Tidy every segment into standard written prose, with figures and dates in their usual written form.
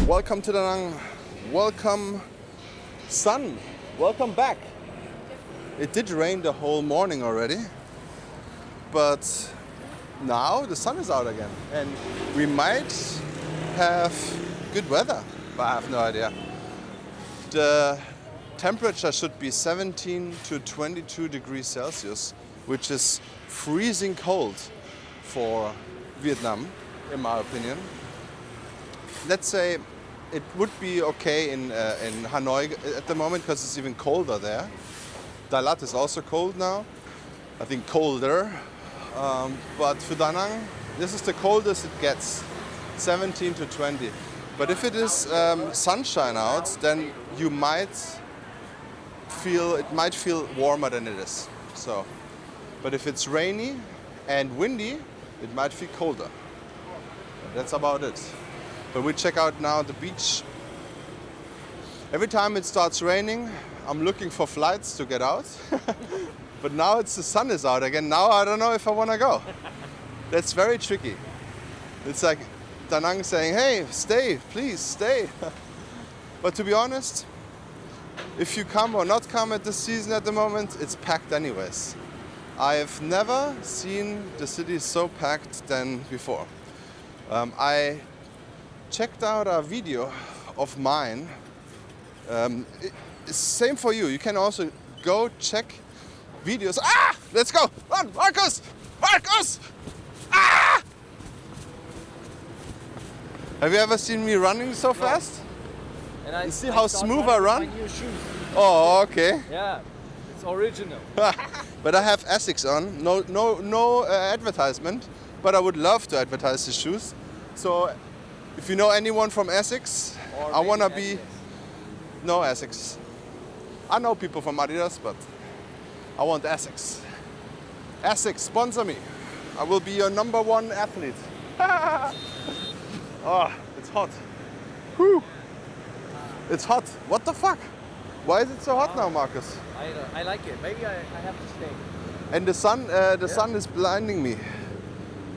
Welcome to Da Nang. Welcome, sun. Welcome back. It did rain the whole morning already, but now the sun is out again, and we might have good weather, but I have no idea. The temperature should be 17 to 22 degrees Celsius, which is freezing cold for Vietnam, in my opinion. Let's say it would be okay in Hanoi at the moment because it's even colder there. Dalat is also cold now, I think colder. But for Da Nang, this is the coldest it gets, 17 to 20. But if it is sunshine out, then you might feel warmer than it is. So, but if it's rainy and windy, it might feel colder. That's about it. But we check out now the beach. Every time it starts raining, I'm looking for flights to get out. But now the sun is out again. Now I don't know if I want to go. That's very tricky. It's like Da Nang saying, hey, stay, please stay. But to be honest, if you come or not come at this season at the moment, it's packed anyways. I've never seen the city so packed than before. I checked out a video of mine. It's same for you. You can also go check videos. Ah! Let's go! Run! Marcus! Marcus! Ah! Have you ever seen me running so fast? And I, you see how smooth I run? My new shoes. Oh, okay. Yeah, it's original. But I have Essex on. No advertisement. But I would love to advertise the shoes. So if you know anyone from Essex, Or I want to maybe be... Adidas. No, Essex. I know people from Adidas, but I want Essex. Essex, sponsor me. I will be your #1 athlete. Oh, it's hot. Whew. It's hot. What the fuck? Why is it so hot now, Marcus? I like it. Maybe I have to stay. And the sun is blinding me.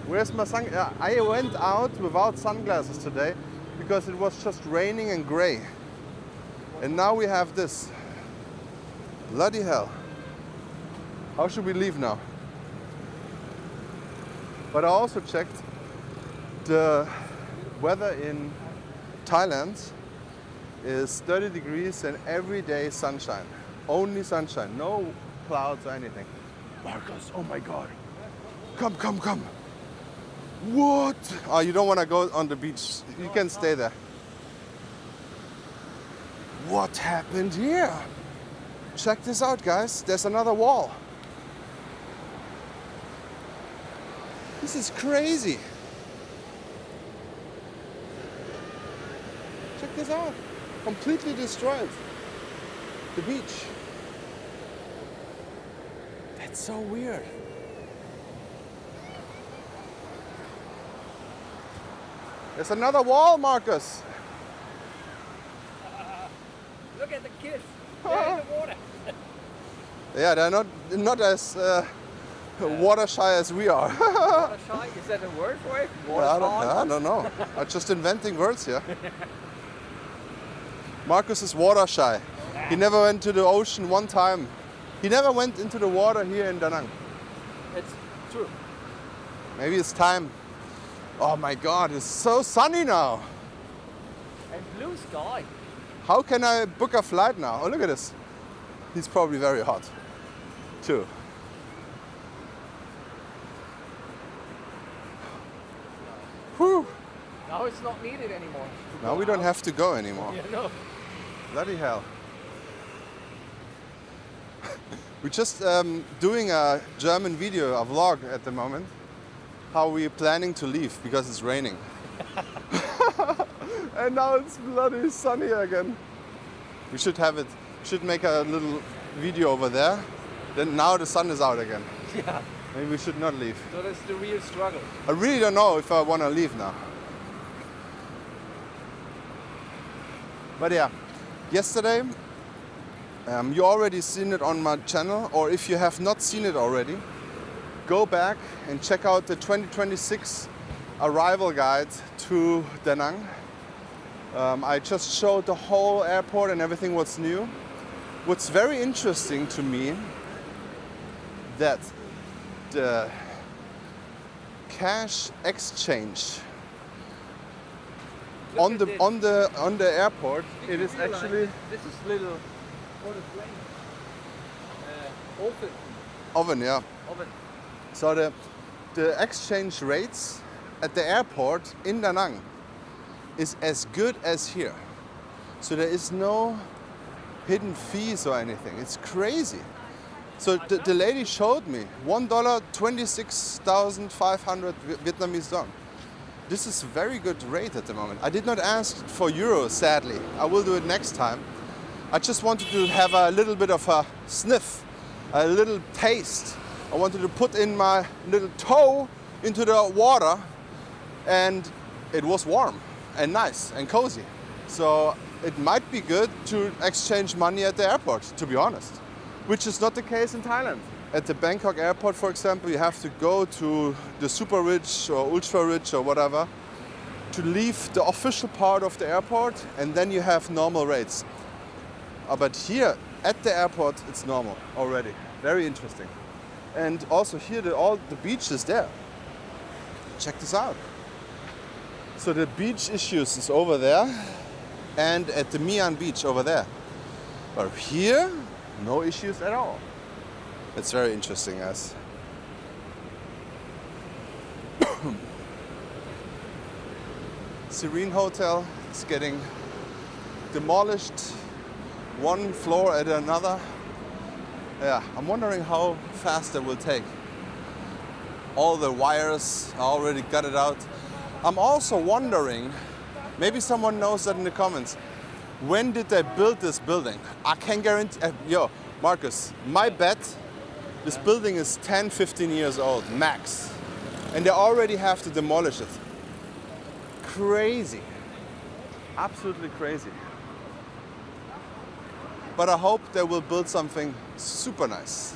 Where's my sun? I went out without sunglasses today because it was just raining and gray. And now we have this. Bloody hell. How should we leave now? But I also checked the weather in Thailand is 30 degrees and every day sunshine. Only sunshine, no clouds or anything. Marcus, oh my God. Come, come, come. What? Oh, you don't want to go on the beach. You can stay there. What happened here? Check this out, guys. There's another wall. This is crazy. Check this out. Completely destroyed. The beach. That's so weird. There's another wall, Marcus. Look at the kids. They're in the water. Yeah, they're not as water shy as we are. Water shy? Is that a word for it? Water I don't know. I'm just inventing words here. Marcus is water shy. He never went to the ocean one time. He never went into the water here in Da Nang. It's true. Maybe it's time. Oh my God, it's so sunny now. And blue sky. How can I book a flight now? Oh, look at this. He's probably very hot, too. Whew. Now it's not needed anymore. Now we don't have to go anymore. Yeah, no. Bloody hell. We're just doing a German video, a vlog at the moment, how we're planning to leave because it's raining. And now it's bloody sunny again. We should have it, should make a little video over there. Then now the sun is out again. Yeah. Maybe we should not leave. So that's the real struggle. I really don't know if I want to leave now. But yeah, yesterday, you already seen it on my channel, or if you have not seen it already, go back and check out the 2026 arrival guide to Da Nang. I just showed the whole airport and everything what's new. What's very interesting to me that the cash exchange on the airport, it is actually this is little what is plane? oven, yeah. Oven. So the exchange rates at the airport in Da Nang is as good as here. So there is no hidden fees or anything. It's crazy. So the lady showed me $1, 26,500 Vietnamese dong. This is a very good rate at the moment. I did not ask for euros, sadly. I will do it next time. I just wanted to have a little bit of a sniff, a little taste. I wanted to put in my little toe into the water, and it was warm and nice and cozy. So it might be good to exchange money at the airport, to be honest, which is not the case in Thailand. At the Bangkok airport, for example, you have to go to the super rich or ultra rich or whatever to leave the official part of the airport, and then you have normal rates. But here at the airport, it's normal already. Very interesting. And also here, all the beach is there. Check this out. So the beach issues is over there and at the Mian beach over there. But here, no issues at all. It's very interesting, guys. Serene Hotel is getting demolished, one floor at another. Yeah, I'm wondering how fast that will take. All the wires, I already got it out. I'm also wondering, maybe someone knows that in the comments, when did they build this building? I can guarantee, Marcus, my bet, this building is 10, 15 years old, max. And they already have to demolish it. Crazy. Absolutely crazy. But I hope they will build something super nice.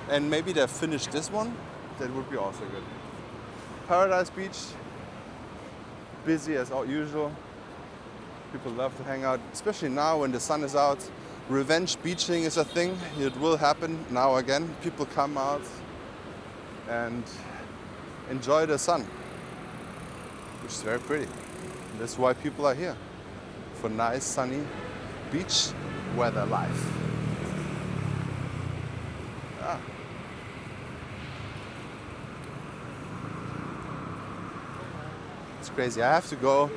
And maybe they finish this one. That would be also good. Paradise Beach, busy as usual. People love to hang out, especially now when the sun is out. Revenge beaching is a thing. It will happen now again. People come out and enjoy the sun, which is very pretty. And that's why people are here, for nice sunny beach weather life. Ah. It's crazy. I have to go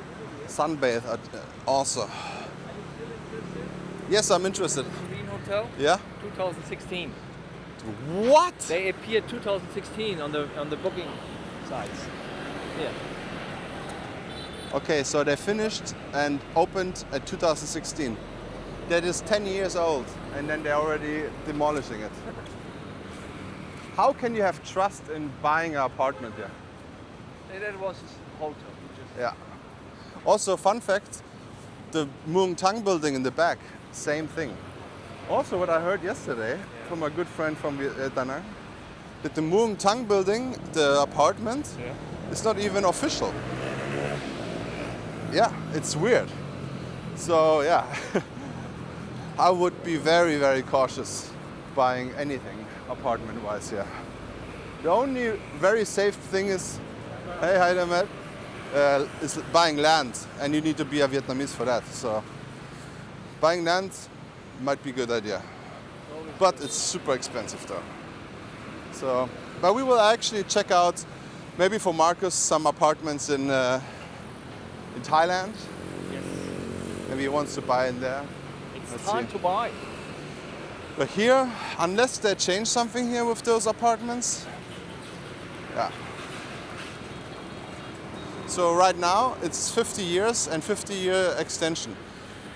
sunbathe also. Yes, I'm interested. Serene Hotel. Yeah? 2016. What? They appeared 2016 on the booking sites. Yeah. Okay, so they finished and opened at 2016. That is 10 years old, and then they're already demolishing it. How can you have trust in buying an apartment here? That was a hotel. Yeah. Also, fun fact, the Muang Thang building in the back, same thing. Also, what I heard yesterday from a good friend from Da Nang, that the Muang Thang building, the apartment, is not even official. Yeah, it's weird. So yeah, I would be very, very cautious buying anything apartment-wise here. The only very safe thing is, hey, hi there, Matt, is buying land, and you need to be a Vietnamese for that. So buying land might be a good idea, but it's super expensive though. So, but we will actually check out, maybe for Marcus, some apartments in Thailand. Yes. Maybe he wants to buy in there. It's time to buy. But here, unless they change something here with those apartments, yeah. So right now it's 50 years and 50-year extension.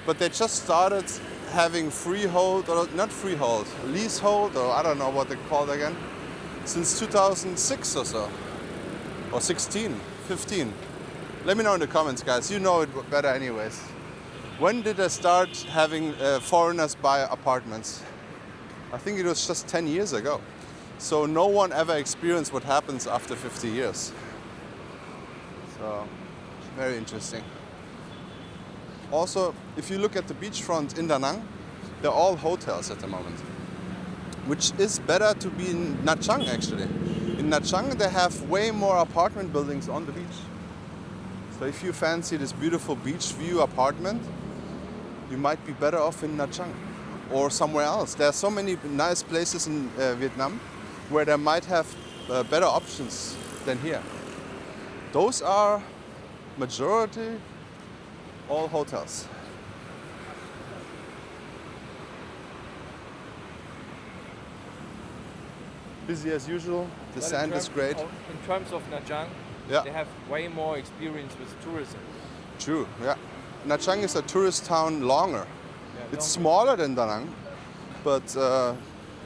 But they just started having freehold, or not freehold, leasehold, or I don't know what they call it again, since 2006 or so. Or 16, 15. Let me know in the comments, guys. You know it better anyways. When did they start having foreigners buy apartments? I think it was just 10 years ago. So no one ever experienced what happens after 50 years. So, very interesting. also, if you look at the beachfront in Da Nang, they're all hotels at the moment, which is better to be in Nha Trang actually. In Nha Trang, they have way more apartment buildings on the beach. So if you fancy this beautiful beach view apartment, you might be better off in Nha Trang or somewhere else. There are so many nice places in Vietnam where they might have better options than here. Those are majority all hotels. Busy as usual. The But sand is great. In terms of Nha Trang, Yeah. they have way more experience with tourism. True, yeah. Nha Trang is a tourist town longer. Yeah, It's longer. smaller than Da Nang, but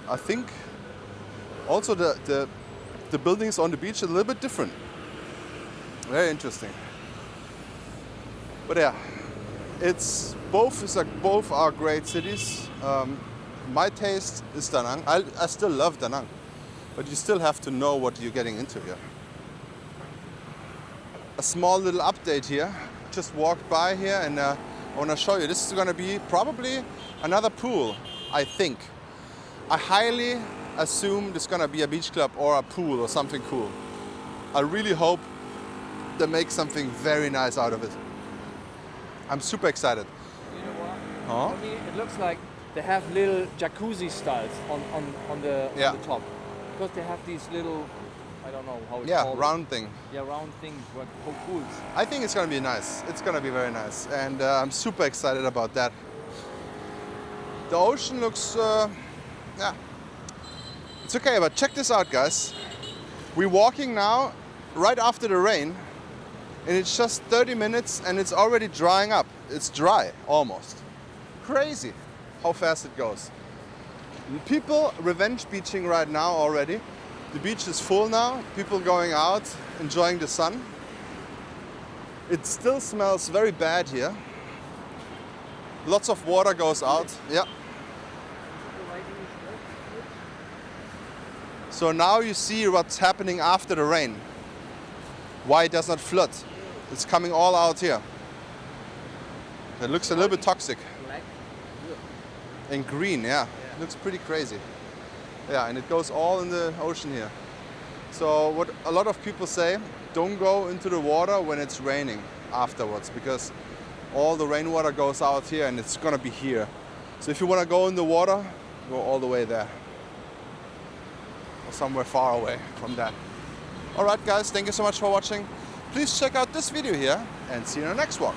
I think also the buildings on the beach are a little bit different. Very interesting. But yeah, it's both are great cities. My taste is Da Nang. I still love Da Nang, but you still have to know what you're getting into here. A small little update here. Just walked by here and I want to show you. This is going to be probably another pool, I think. I highly assume there's going to be a beach club or a pool or something cool. I really hope they make something very nice out of it. I'm super excited. You know what? Huh? For me, it looks like they have little jacuzzi styles on the top, because they have these little, I don't know how it's called. Round thing. Yeah, round things, but pools. I think it's going to be nice. It's going to be very nice. And I'm super excited about that. The ocean looks, it's okay, but check this out, guys. We're walking now right after the rain, and it's just 30 minutes and it's already drying up. It's dry, almost. Crazy how fast it goes. People revenge beaching right now already. The beach is full now. People going out, enjoying the sun. It still smells very bad here. Lots of water goes out. Yeah. So now you see what's happening after the rain. Why it does not flood. It's coming all out here. It looks a little bit toxic. Black. And green, yeah. Looks pretty crazy. Yeah, and it goes all in the ocean here. So what a lot of people say, don't go into the water when it's raining afterwards, because all the rainwater goes out here and it's gonna be here. So if you wanna go in the water, go all the way there. Or somewhere far away from that. All right, guys, thank you so much for watching. Please check out this video here and see you in the next one.